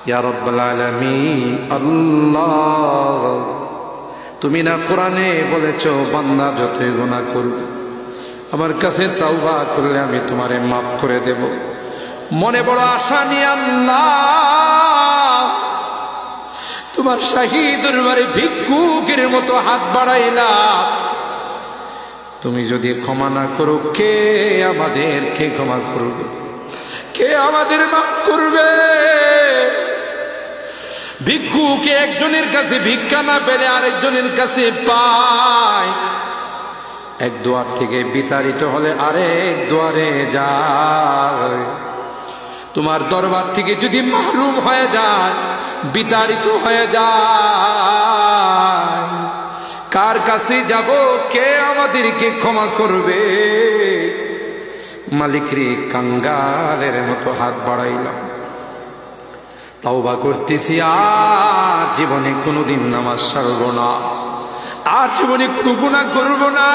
ইয়া রাব্বাল আলামিন। আল্লাহ, তুমি না কোরআনে বলেছো বান্দা যতই গুনাহ করবে আমার কাছে তাওবা করলে আমি তোমারে মাফ করে দেব। মনে বড় আশা নিয়ে আল্লাহ তোমার শাহী দরবারে ভিক্ষুকের মতো হাত বাড়াইলাম। তুমি যদি ক্ষমা না করো, কে আমাদেরকে ক্ষমা করবে? কে আমাদের মাফ করবে? ভিক্ষুকে একজনের কাছে ভিক্ষা না পেলে আরেকজনের কাছে পায়। এক দুয়ার থেকে বিতাড়িত হলে আরেক দুয়ারে যায়। তোমার দরবার থেকে যদি মাহরুম হয়ে যায়, বিতাড়িত হয়ে যায়, কার কাছে যাব? কে আমাদেরকে ক্ষমা করবে? মালিক রে, কাঙ্গালের মতো হাত বাড়াইলাম, তাওবা করতেছি, আর জীবনে কোনোদিন নামাজ ছাড়ব না, আর জীবনে কোনো গুনাহ করব না।